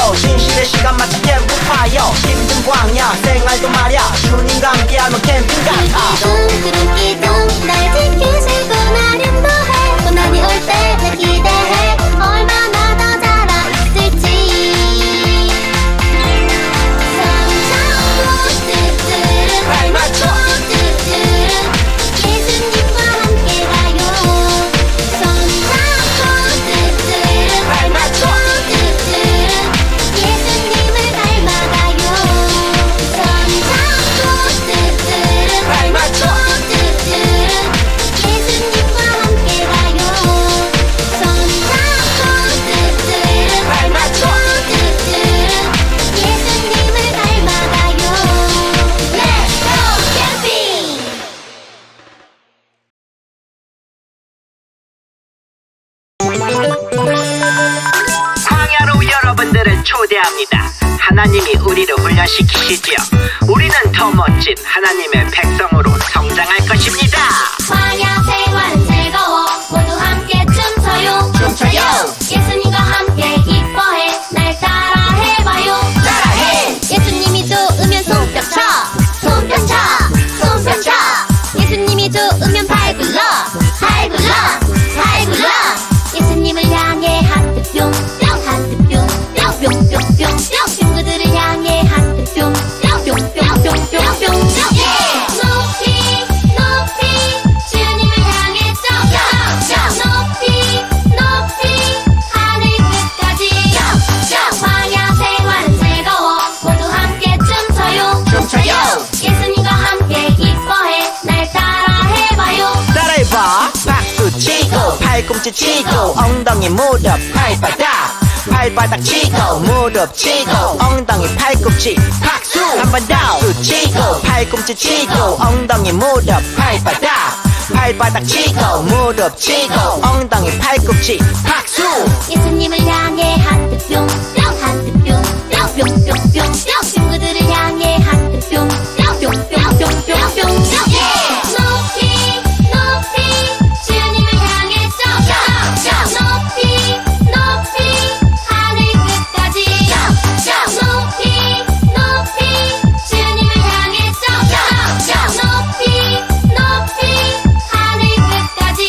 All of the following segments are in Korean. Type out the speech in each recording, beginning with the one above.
파이어 진실의 시간 마치 캠프파이어 힘든 광야 생활도 말야 주님과 함께하면 캠핑 같아 기둥 기둥 날 지키실 분 아련도 해 고난이 올 때 날 기대해 얼마나 더 자라있을지 성장고 뚜뚜른 발 맞춰 뚜뚜른 예수님과 함께 가요 성장고 뚜뚜른 발 맞춰 뚜뚜른 예수님을 닮아가요 성장고 뚜뚜른 발 맞춰 뚜뚜른 예수님과 함께 가요 성장고 뚜뚜른 발 맞춰 뚜뚜른 예수님을 닮아가요 Let's go 캠핑 광야로 여러분들을 초대합니다. 하나님이 우리를 훈련시키시지요. 우리는 더 멋진 하나님의 백성으로 성장할 것입니다. 광야 생활은 즐거워 모두 함께 춤춰요 춤춰요. 예수님과 함께 기뻐해 날 따라 해봐요 따라해. 예수님이 좋으면 손뼉쳐 손뼉쳐 손뼉쳐 예수님이 좋으면 발 굴러 발 굴러 발 굴러 예수님을 향해 하트 뿅뿅 하트 뿅뿅뿅뿅뿅 친구들을 향해 하트 뿅뿅뿅뿅뿅뿅 높이 높이 주님을 향해 점점 높이 높이 하늘 끝까지 광야 생활은 즐거워 모두 함께 춤춰요 춤춰요. 예수님과 함께 기뻐해 날 따라 해봐요 따라해봐 박수 치고 팔꿈치 치고 엉덩이 무릎 발바닥 발바닥 치고 무릎 치고 엉덩이 팔꿈치 박수 한 번 더 박수 치고 팔꿈치 치고 엉덩이 무릎 발바닥 발바닥 치고 무릎 치고 엉덩이 팔꿈치 박수 예수님을 향해 하트 뿅뿅 하트 뿅뿅뿅뿅뿅 친구들을 향해 하트 뿅뿅뿅뿅뿅뿅 높이 높이 주님을 향해 점점 높이 높이 하늘 끝까지 높이 높이 주님을 향해 점점 높이 높이 하늘 끝까지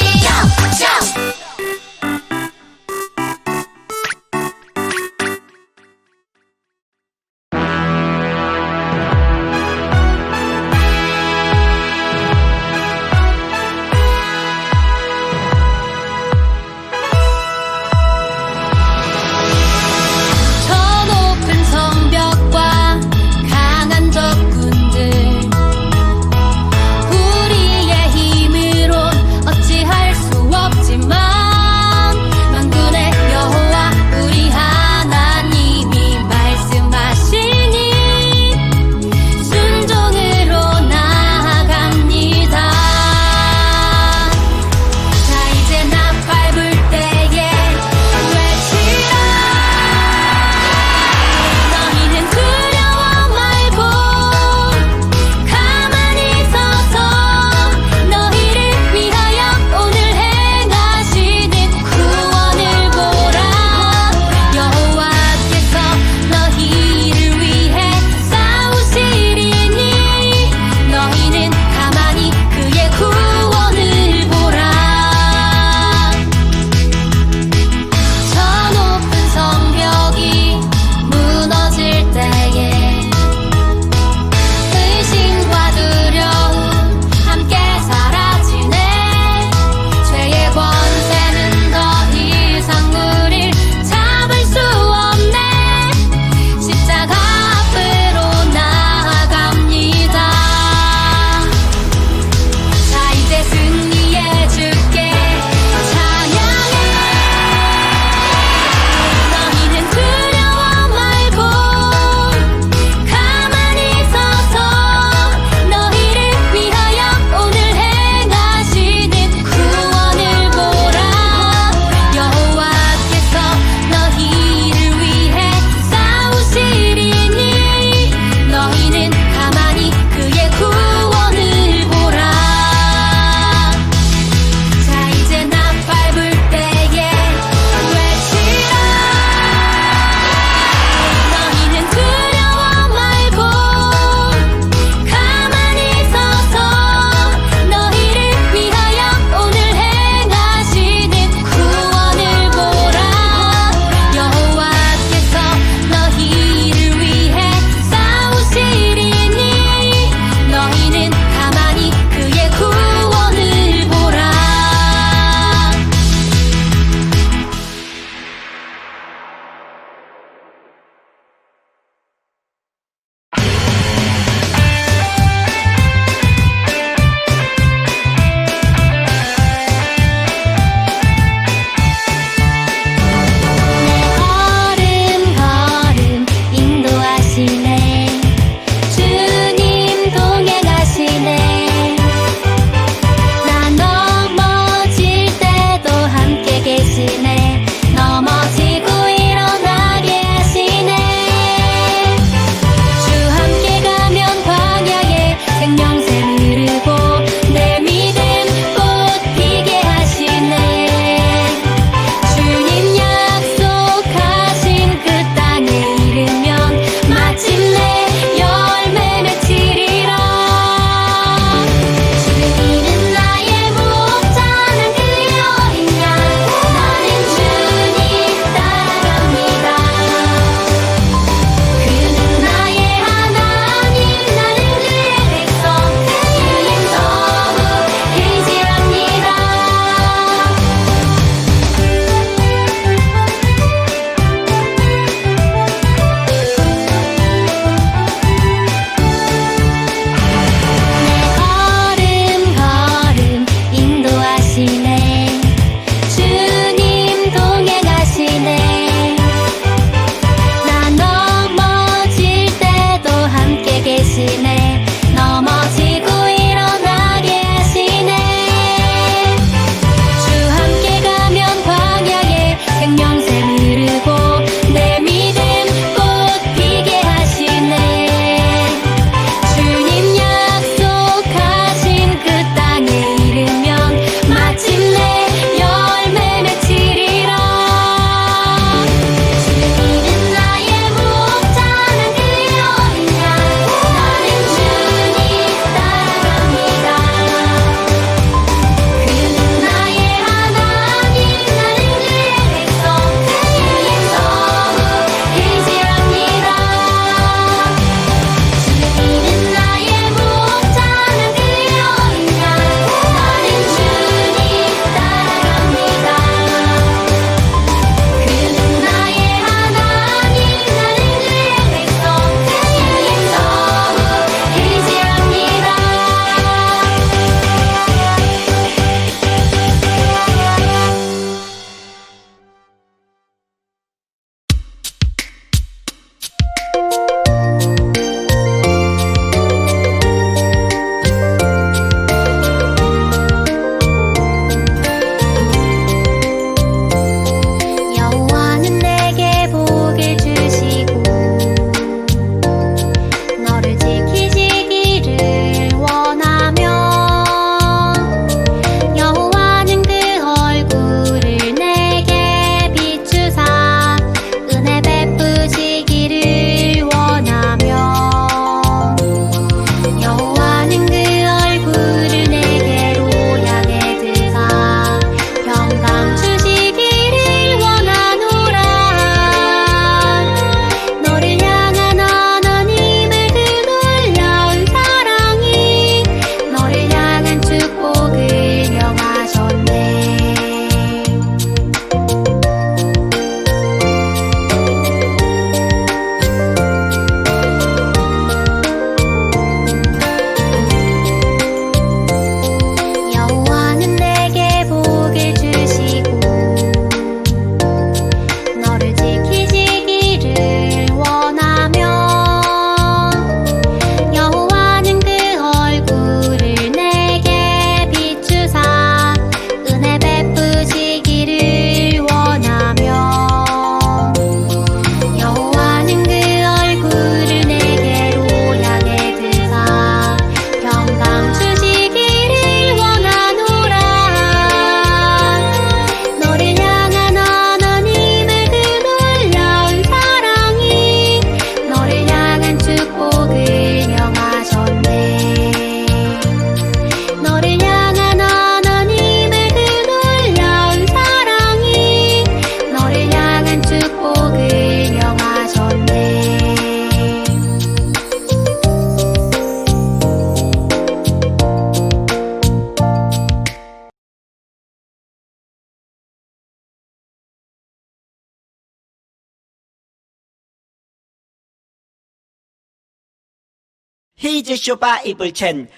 이제 쇼바이블 챈트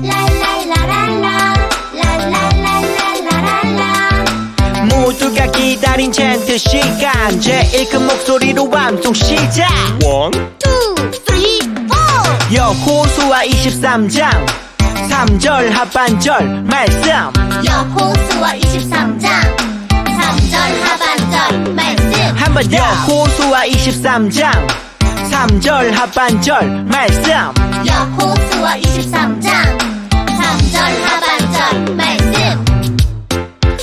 랄랄라랄라 랄랄랄랄라랄라 모두가 기다린 챈트 시간 제일 큰 목소리로 방송 시작 2, 3, 4 여호수아 23장 3절 하반절 말씀 여호수아 23장 3절 하반절 말씀 한 번 더 여호수아 23장 3절 하반절 말씀 여호수아 23장 3절 하반절 말씀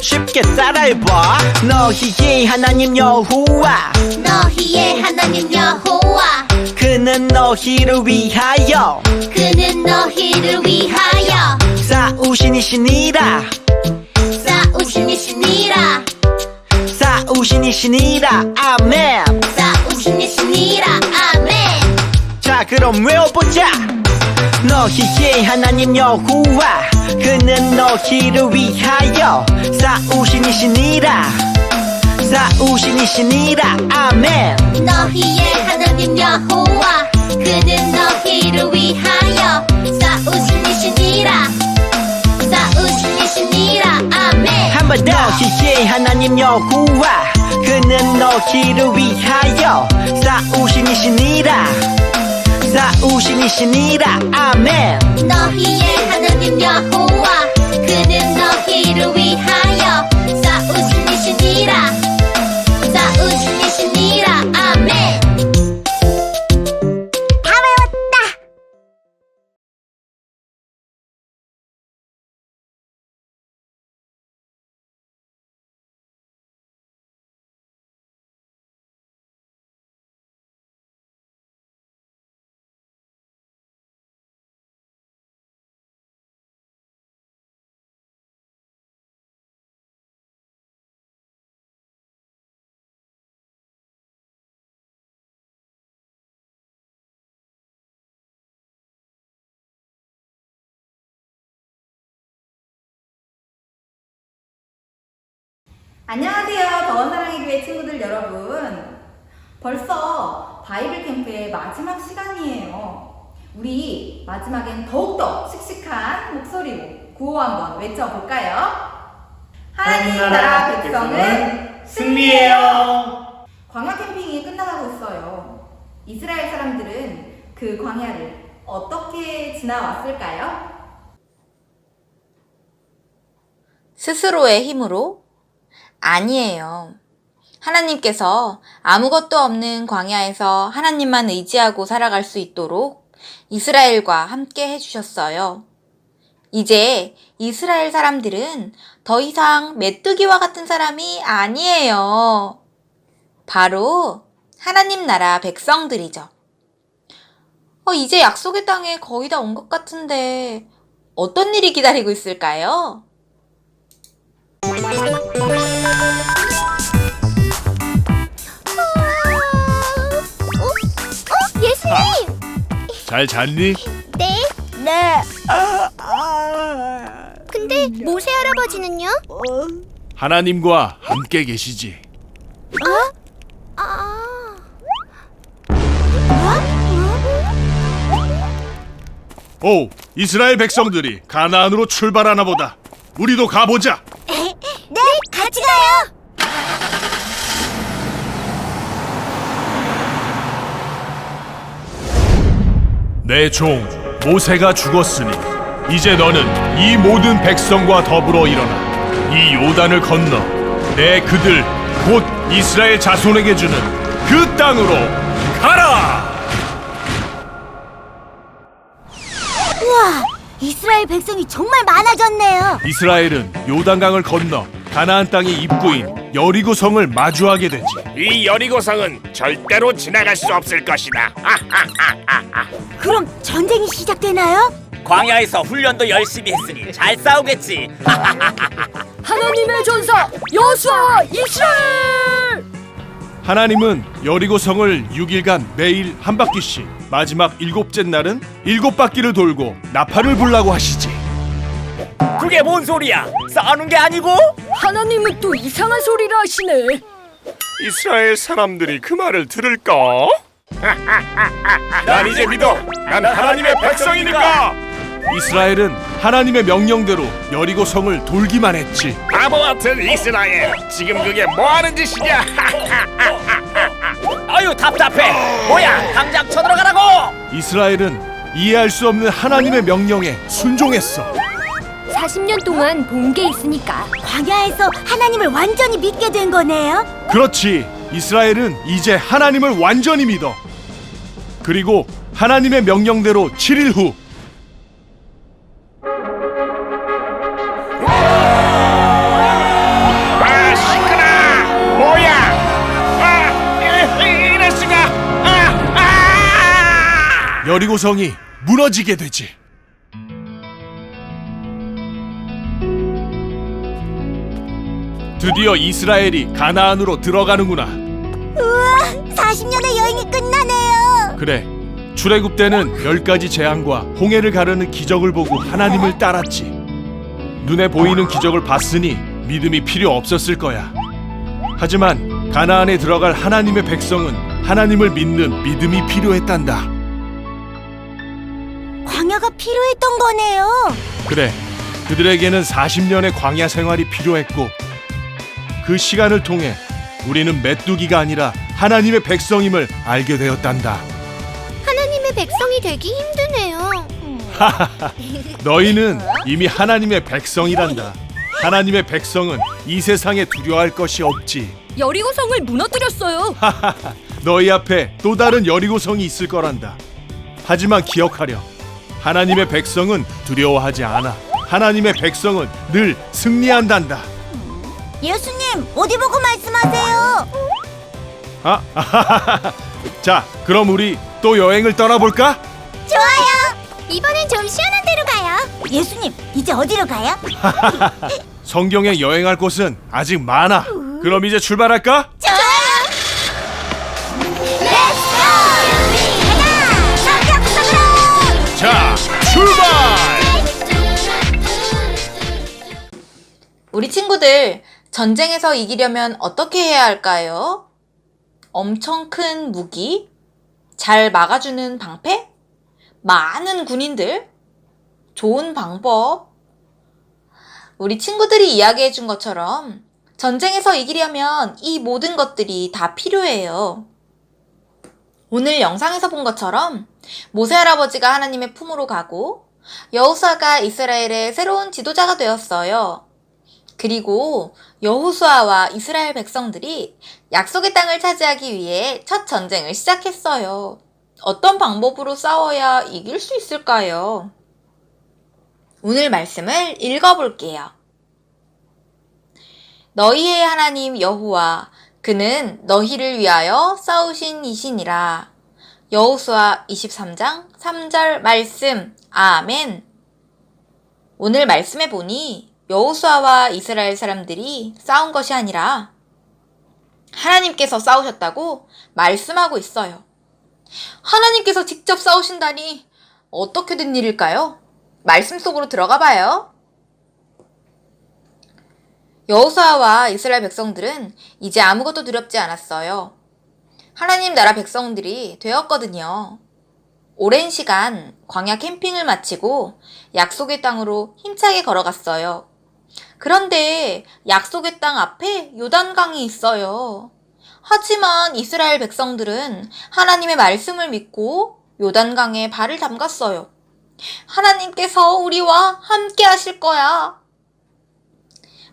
쉽게 따라해봐 너희의 하나님 여호와 너희의 하나님 여호와 그는 너희를 위하여 그는 너희를 위하여 싸우시니시니라 싸우시니시니라 싸우시니시니라 아멘 싸우시니시니라 아멘 자 그럼 외워보자 너희의 하나님 여호와 그는 너희를 위하여 싸우시니시니라 싸우시니시니라 아멘 너희의 하나님 여호와 그는 너희를 위하여 싸우시니시니라 싸우시니시니라 아멘 한 번 더 너희의 하나님 여호와 그는 너희를 위하여 싸우시니시니라 싸우시니시니라 아멘 너희의 하나님 여호와 그는 너희를 위하여 싸우시니시니라 싸우시니시니라 아멘 다 외웠다 안녕하세요. 더원 사랑의 교회 친구들 여러분. 벌써 바이블 캠프의 마지막 시간이에요. 우리 마지막엔 더욱더 씩씩한 목소리로 구호 한번 외쳐볼까요? 하나님 나라 백성은 승리해요. 광야 캠핑이 끝나가고 있어요. 이스라엘 사람들은 그 광야를 어떻게 지나왔을까요? 스스로의 힘으로? 아니에요. 하나님께서 아무것도 없는 광야에서 하나님만 의지하고 살아갈 수 있도록 이스라엘과 함께 해주셨어요. 이제 이스라엘 사람들은 더 이상 메뚜기와 같은 사람이 아니에요. 바로 하나님 나라 백성들이죠. 이제 약속의 땅에 거의 다 온 것 같은데 어떤 일이 기다리고 있을까요? 예수님 잘 잤니? 네 근데 모세 할아버지는요? 하나님과 함께 계시지. 오, 이스라엘 백성들이 가나안으로 출발하나 보다. 우리도 가보자. 네 같이 가요 내 종 모세가 죽었으니 이제 너는 이 모든 백성과 더불어 일어나 이 요단을 건너 내 그들 곧 이스라엘 자손에게 주는 그 땅으로 가라. 우와 이스라엘 백성이 정말 많아졌네요 이스라엘은 요단강을 건너 가나안 땅의 입구인 여리고성을 마주하게 되지. 이 여리고성은 절대로 지나갈 수 없을 것이다. 그럼 전쟁이 시작되나요? 광야에서 훈련도 열심히 했으니 잘 싸우겠지. 하나님의 전사 여호수아와 이스라엘! 하나님은 여리고성을 6일간 매일 한 바퀴씩, 마지막 7째 날은 7바퀴를 돌고 나팔을 불라고 하시지. 그게 뭔 소리야? 싸우는 게 아니고? 하나님은 또 이상한 소리를 하시네. 이스라엘 사람들이 그 말을 들을까? 난 이제 믿어. 난 하나님의 백성이니까. 이스라엘은 하나님의 명령대로 여리고 성을 돌기만 했지. 바보 같은 이스라엘. 지금 그게 뭐 하는 짓이냐? 아유 답답해. 뭐야 당장 쳐들어가라고. 이스라엘은 이해할 수 없는 하나님의 명령에 순종했어. 40년 동안 본 게 있으니까 광야에서 하나님을 완전히 믿게 된 거네요. 그렇지. 이스라엘은 이제 하나님을 완전히 믿어. 그리고 하나님의 명령대로 7일 후 아 시끄러. 뭐야? 이럴 수가. 여리고 성이 무너지게 되지. 드디어 이스라엘이 가나안으로 들어가는구나. 우와, 40년의 여행이 끝나네요. 그래, 출애굽 때는 10가지 재앙과 홍해를 가르는 기적을 보고 하나님을 따랐지. 눈에 보이는 기적을 봤으니 믿음이 필요 없었을 거야. 하지만 가나안에 들어갈 하나님의 백성은 하나님을 믿는 믿음이 필요했단다. 광야가 필요했던 거네요. 그래, 그들에게는 40년의 광야 생활이 필요했고 그 시간을 통해 우리는 메뚜기가 아니라 하나님의 백성임을 알게 되었단다. 하나님의 백성이 되기 힘드네요. 너희는 이미 하나님의 백성이란다. 하나님의 백성은 이 세상에 두려워할 것이 없지. 여리고성을 무너뜨렸어요. 너희 앞에 또 다른 여리고성이 있을 거란다. 하지만 기억하렴. 하나님의 백성은 두려워하지 않아. 하나님의 백성은 늘 승리한단다. 예수님, 어디 보고 말씀하세요? 자, 그럼 우리 또 여행을 떠나볼까? 좋아요. 이번엔 좀 시원한 데로 가요. 예수님, 이제 어디로 가요? 성경에 여행할 곳은 아직 많아. 그럼 이제 출발할까? 좋아요. 렛츠고! 가자! 성경구석으로! 자, 출발! 우리 친구들, 전쟁에서 이기려면 어떻게 해야 할까요? 엄청 큰 무기? 잘 막아주는 방패? 많은 군인들? 좋은 방법? 우리 친구들이 이야기해 준 것처럼 전쟁에서 이기려면 이 모든 것들이 다 필요해요. 오늘 영상에서 본 것처럼 모세 할아버지가 하나님의 품으로 가고 여호수아가 이스라엘의 새로운 지도자가 되었어요. 그리고 여호수아와 이스라엘 백성들이 약속의 땅을 차지하기 위해 첫 전쟁을 시작했어요. 어떤 방법으로 싸워야 이길 수 있을까요? 오늘 말씀을 읽어볼게요. 너희의 하나님 여호와 그는 너희를 위하여 싸우신 이시니라. 여호수아 23장 3절 말씀. 아멘. 오늘 말씀해 보니 여호수아와 이스라엘 사람들이 싸운 것이 아니라 하나님께서 싸우셨다고 말씀하고 있어요. 하나님께서 직접 싸우신다니 어떻게 된 일일까요? 말씀 속으로 들어가 봐요. 여호수아와 이스라엘 백성들은 이제 아무것도 두렵지 않았어요. 하나님 나라 백성들이 되었거든요. 오랜 시간 광야 캠핑을 마치고 약속의 땅으로 힘차게 걸어갔어요. 그런데 약속의 땅 앞에 요단강이 있어요. 하지만 이스라엘 백성들은 하나님의 말씀을 믿고 요단강에 발을 담갔어요. 하나님께서 우리와 함께 하실 거야.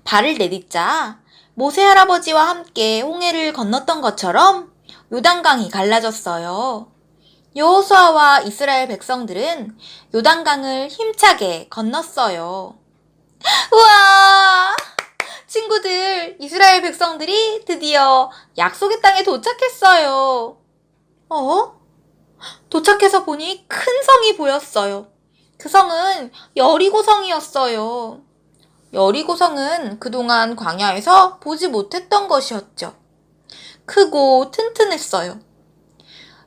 발을 내딛자 모세 할아버지와 함께 홍해를 건넜던 것처럼 요단강이 갈라졌어요. 여호수아와 이스라엘 백성들은 요단강을 힘차게 건넜어요. 우와! 친구들, 이스라엘 백성들이 드디어 약속의 땅에 도착했어요. 도착해서 보니 큰 성이 보였어요. 그 성은 여리고성이었어요. 여리고성은 그동안 광야에서 보지 못했던 것이었죠. 크고 튼튼했어요.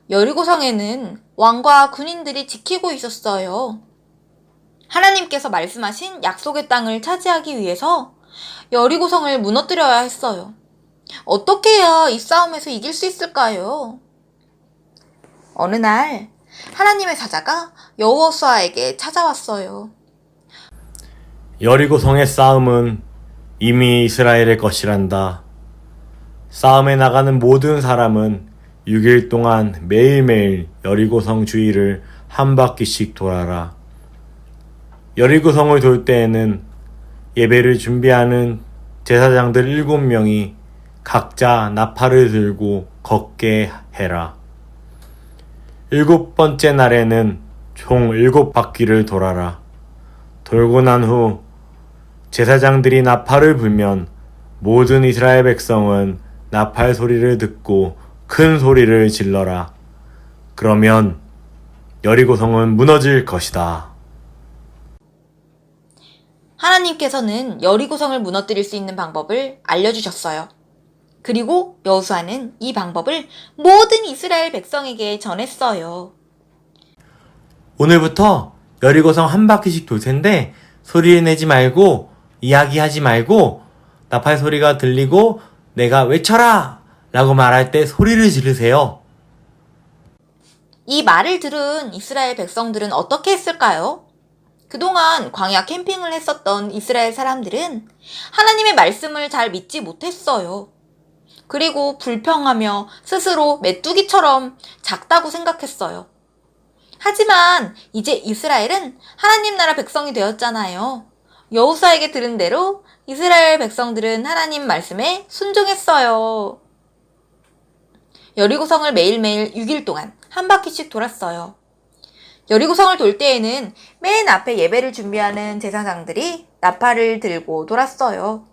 여리고성에는 왕과 군인들이 지키고 있었어요. 하나님께서 말씀하신 약속의 땅을 차지하기 위해서 여리고성을 무너뜨려야 했어요. 어떻게 해야 이 싸움에서 이길 수 있을까요? 어느 날 하나님의 사자가 여호수아에게 찾아왔어요. 여리고성의 싸움은 이미 이스라엘의 것이란다. 싸움에 나가는 모든 사람은 6일 동안 매일매일 여리고성 주위를 한 바퀴씩 돌아라. 여리고성을 돌 때에는 예배를 준비하는 제사장들 7명이 각자 나팔을 들고 걷게 해라. 7번째 날에는 총 7바퀴를 돌아라. 돌고 난 후 제사장들이 나팔을 불면 모든 이스라엘 백성은 나팔 소리를 듣고 큰 소리를 질러라. 그러면 여리고성은 무너질 것이다. 하나님께서는 여리고성을 무너뜨릴 수 있는 방법을 알려주셨어요. 그리고 여호수아는 이 방법을 모든 이스라엘 백성에게 전했어요. 오늘부터 여리고성 한 바퀴씩 돌 텐데 소리를 내지 말고 이야기하지 말고 나팔 소리가 들리고 내가 외쳐라! 라고 말할 때 소리를 지르세요. 이 말을 들은 이스라엘 백성들은 어떻게 했을까요? 그동안 광야 캠핑을 했었던 이스라엘 사람들은 하나님의 말씀을 잘 믿지 못했어요. 그리고 불평하며 스스로 메뚜기처럼 작다고 생각했어요. 하지만 이제 이스라엘은 하나님 나라 백성이 되었잖아요. 여호수아에게 들은 대로 이스라엘 백성들은 하나님 말씀에 순종했어요. 여리고성을 매일매일 6일 동안 한 바퀴씩 돌았어요. 여리고성을 돌 때에는 맨 앞에 예배를 준비하는 제사장들이 나팔을 들고 돌았어요.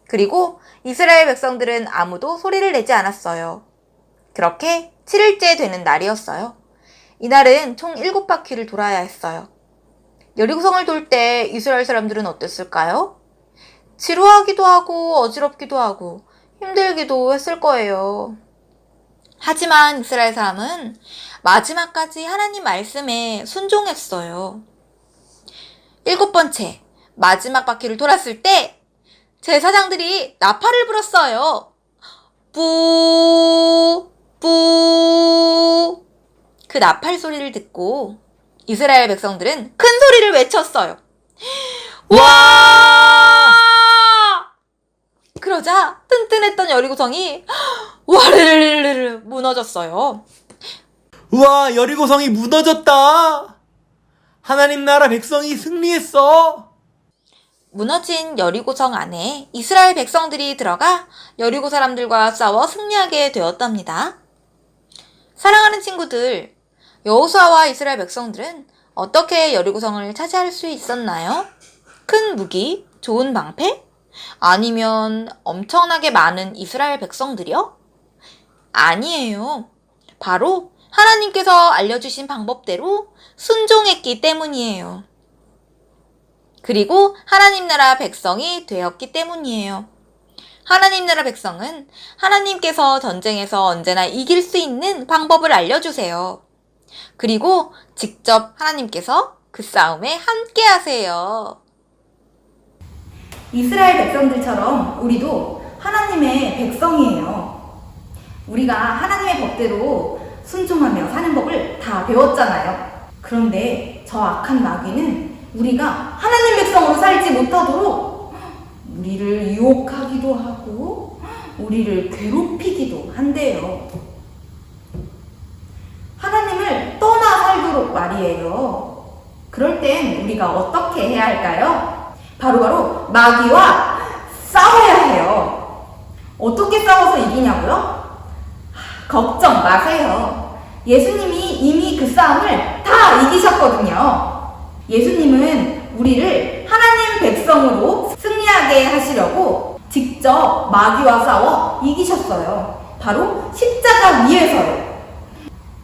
그리고 이스라엘 백성들은 아무도 소리를 내지 않았어요. 그렇게 7일째 되는 날이었어요. 이날은 총 7바퀴를 돌아야 했어요. 여리고성을 돌 때 이스라엘 사람들은 어땠을까요? 지루하기도 하고 어지럽기도 하고 힘들기도 했을 거예요. 하지만 이스라엘 사람은 마지막까지 하나님 말씀에 순종했어요. 7번째, 마지막 바퀴를 돌았을 때 제사장들이 나팔을 불었어요. 뿌, 뿌. 그 나팔 소리를 듣고 이스라엘 백성들은 큰 소리를 외쳤어요. 와! 그러자 튼튼했던 여리고성이 와르르르르 무너졌어요. 우와, 여리고성이 무너졌다! 하나님 나라 백성이 승리했어! 무너진 여리고성 안에 이스라엘 백성들이 들어가 여리고 사람들과 싸워 승리하게 되었답니다. 사랑하는 친구들, 여호수아와 이스라엘 백성들은 어떻게 여리고성을 차지할 수 있었나요? 큰 무기, 좋은 방패? 아니면 엄청나게 많은 이스라엘 백성들이요? 아니에요. 바로 하나님께서 알려주신 방법대로 순종했기 때문이에요. 그리고 하나님 나라 백성이 되었기 때문이에요. 하나님 나라 백성은 하나님께서 전쟁에서 언제나 이길 수 있는 방법을 알려주세요. 그리고 직접 하나님께서 그 싸움에 함께 하세요. 이스라엘 백성들처럼 우리도 하나님의 백성이에요. 우리가 하나님의 법대로 순종하며 사는 법을 다 배웠잖아요. 그런데 저 악한 마귀는 우리가 하나님 백성으로 살지 못하도록 우리를 유혹하기도 하고 우리를 괴롭히기도 한대요. 하나님을 떠나 살도록 말이에요. 그럴 땐 우리가 어떻게 해야 할까요? 바로바로 마귀와 싸워야 해요. 어떻게 싸워서 이기냐고요? 걱정 마세요. 예수님이 이미 그 싸움을 다 이기셨거든요. 예수님은 우리를 하나님 백성으로 승리하게 하시려고 직접 마귀와 싸워 이기셨어요. 바로 십자가 위에서요.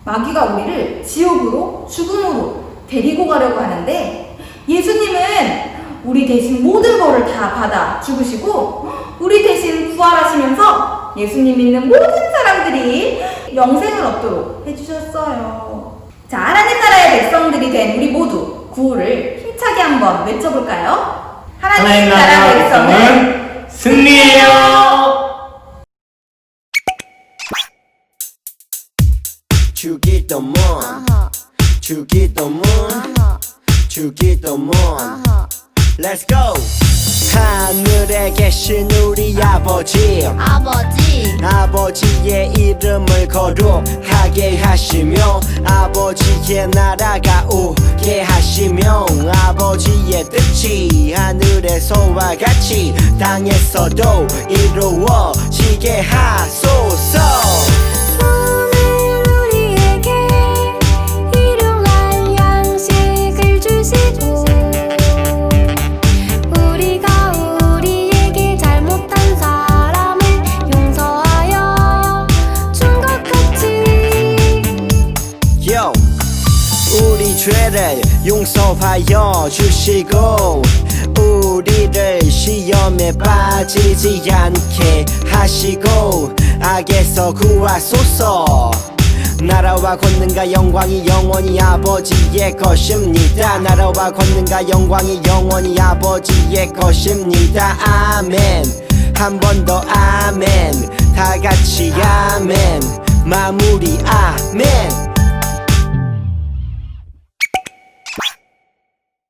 마귀가 우리를 지옥으로, 죽음으로 데리고 가려고 하는데 예수님은 우리 대신 모든 벌을 다 받아 죽으시고 우리 대신 부활하시면서 예수님 믿는 모든 사람들이 영생을 얻도록 해주셨어요. 자, 하나님 나라의 백성들이 된 우리 모두 구호를 힘차게 한번 외쳐볼까요? 하나님 나라 백성은 죽일 주기도문 주기도문 주기도문 Let's go 하늘에 계신 우리 아버지 아버지의 이름을 거룩하게 하시며 아버지의 나라가 오게 하시며 아버지의 뜻이 하늘에서와 같이 땅에서도 이루어지게 하소서 오늘 우리에게 일용할 양식을 주시고 우리가 우리에게 잘못한 사람을 용서하여 준 것 같이 Yo. 우리 죄를 용서하여 주시고 우리를 시험에 빠지지 않게 하시고 악에서 구하소서 나라와 권능과 영광이 영원히 아버지의 것입니다 나라와 권능과 영광이 영원히 아버지의 것입니다 아멘 한 번 더 아멘 다 같이 아멘 마무리 아멘